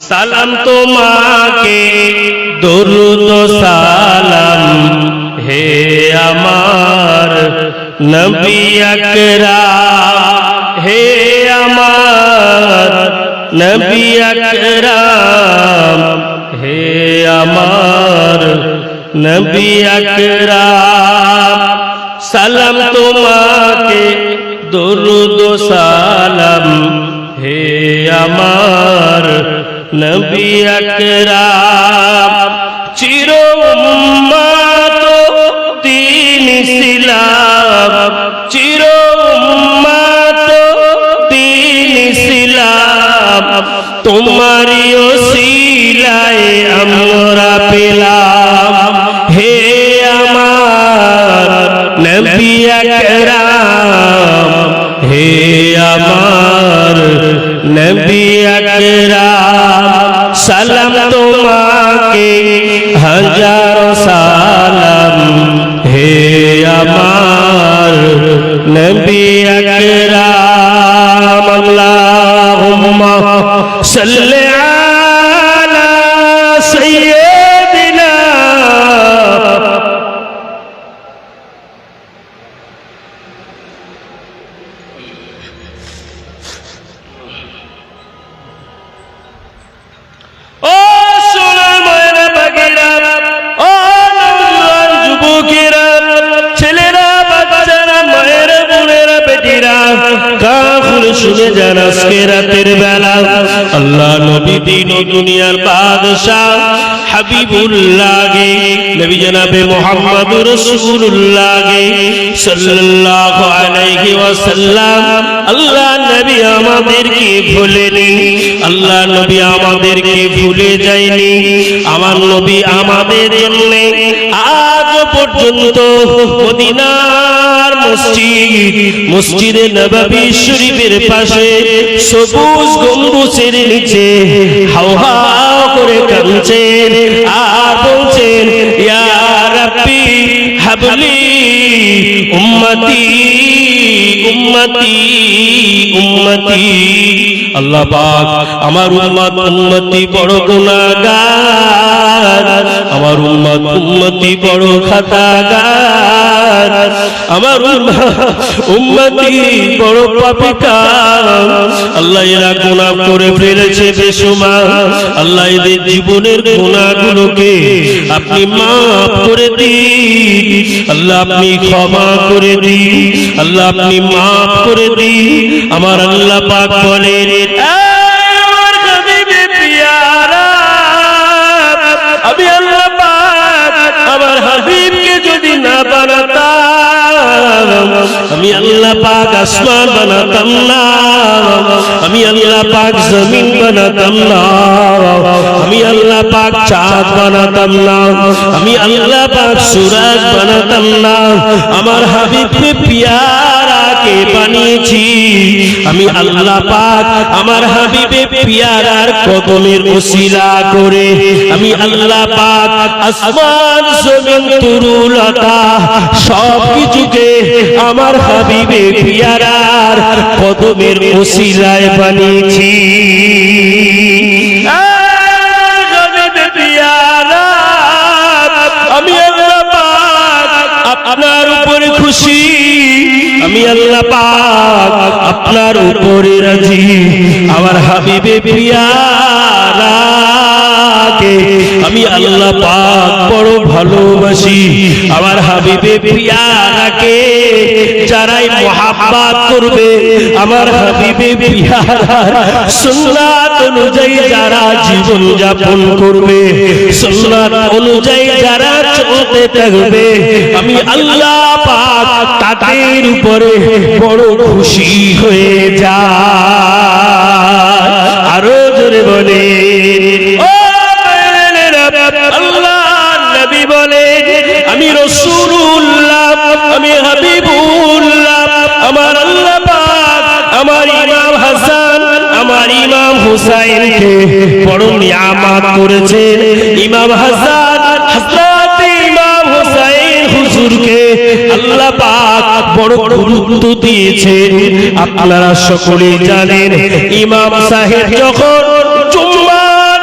সালাম তোমাকে দরুদ সালাম হে আমার নবী আকরাম, হে আমার নবী আকরাম, হে আমার নবী আকরাম। সালাম তোমাকে দরুদ সালাম হে আমার নবী আকরাম। চির উম্মত দ্বীন ইসলাম, চির উম্মত দ্বীন ইসলাম, তোমারই ওসিলায় আমরা পেলাম। হে আমার নবী আকরাম, হে আমার নবী আকরাম। সালাম তোমাকে হাজারো সালাম হে আমার নবী আকরাম। আল্লাহুম্মা সাল্লি আলা সাইয়্যিদিনা শুনে যান আজকে রাতের বেলা আল্লাহ নবী দিন ও দুনিয়ার বাদশাহ হাবিবুল্লাহ নবী জনাবে মুহাম্মদুর রাসূলুল্লাহ সাল্লাল্লাহু আলাইহি ওয়াসাল্লাম আল্লাহ নবী আমাদেরকে ভুলেনি, আল্লাহ নবী আমাদেরকে ভুলে যায়নি। আমার নবী আমাদের জন্য আজ পর্যন্ত মদিনার মসজিদ মসজিদে নববী শরীফের পাশে সবুজ গম্বুজের নিচে হাও হাও করে কাঁদছেন আর বলছেন ইয়া রাব্বি হাবলি উম্মতি উম্মতি উম্মতি। আল্লাহ পাক আমার উম্মতি বড় গুনাহগার, আমার উম্মতি বড় খাতাগার, আমার উম্মতি বড় পাপিকার। আল্লাহ এরা গুনাহ করে ফেলেছে বেশুমার, আল্লাহ এদের জীবনের গুনাহগুলোকে আপনি মাফ করে দিন, আল্লাহ আপনি ক্ষমা করে দিন, আল্লাহ আপনি মাফ করে দিন। আমার আল্লাহ পাক বলেন আমার হাবিবে পিয়ারা, আমি আল্লাহ পাক আমার হাবিবকে যদি না বানাতাম, আমি আল্লাহ পাক আসমান বানাতাম না, আমি আল্লাহ পাক জমিন বানাতাম না, আমি আল্লাহ পাক চাঁদ বানাতাম না, আমি আল্লাহ পাক সূরজ বানাতাম না। আমার হাবিবকে পিয়ারাকে বানিয়েছি আমি আল্লাহ পাক, আমার হাবিবে পিয়ারার কদমের ওসিলা করে আমি আল্লাহ পাক আসমান জমিন তরুলতা সব কিছুকে আমার হাবিবে পিয়ারার কদমের ওসিলায় বানিয়েছি। আমি আল্লাহ পাক আপনার উপরে খুশি, আমি আল্লাহ পাক আপনার উপরে রাজি। আমার হাবিবে পিয়ারাকে আমি আল্লাহ পাক বড় ভালোবাসি। আমার হাবিবে পিয়ারাকে যারাই মুহাব্বত করবে, আমার হাবিবে পিয়ারার সুন্নাত অনুযায়ী যারা জীবন যাপন করবে, সুন্নাত অনুযায়ী যারা চলতে থাকবে, আমি আল্লাহ পাক তাদের উপরে বড় খুশি হয়ে যায়। আরো জোরে বলে আল্লাহ নবী বলে আমি রাসূলুল্লাহ, আমি হাবিবুল্লাহ, আমার আল্লাহ পাক আমার ইমাম হাসান আমার ইমাম হুসাইনকে বড় নিয়ামত করেছেন। ইমাম হাসান হযরত ইমাম হুসাইন হুজুরকে আল্লাহ পাক বড় গুরুত্ব দিয়েছেন। আপনারা সকলেই জানেন ইমাম সাহেব যখন জুম্মার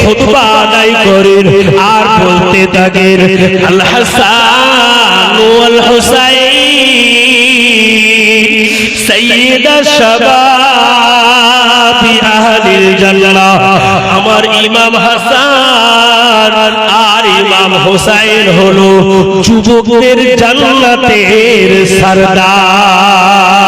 খুতবা আদায় করেন আর বলতে থাকেন আল হাসান ওয়াল হুসাইন সাইয়্যিদা শাবাবি আহলিল জান্নাহ। আমার ইমাম হাসান আর ইমাম হুসাইন হলো যুবকদের জান্নাতের সরদার।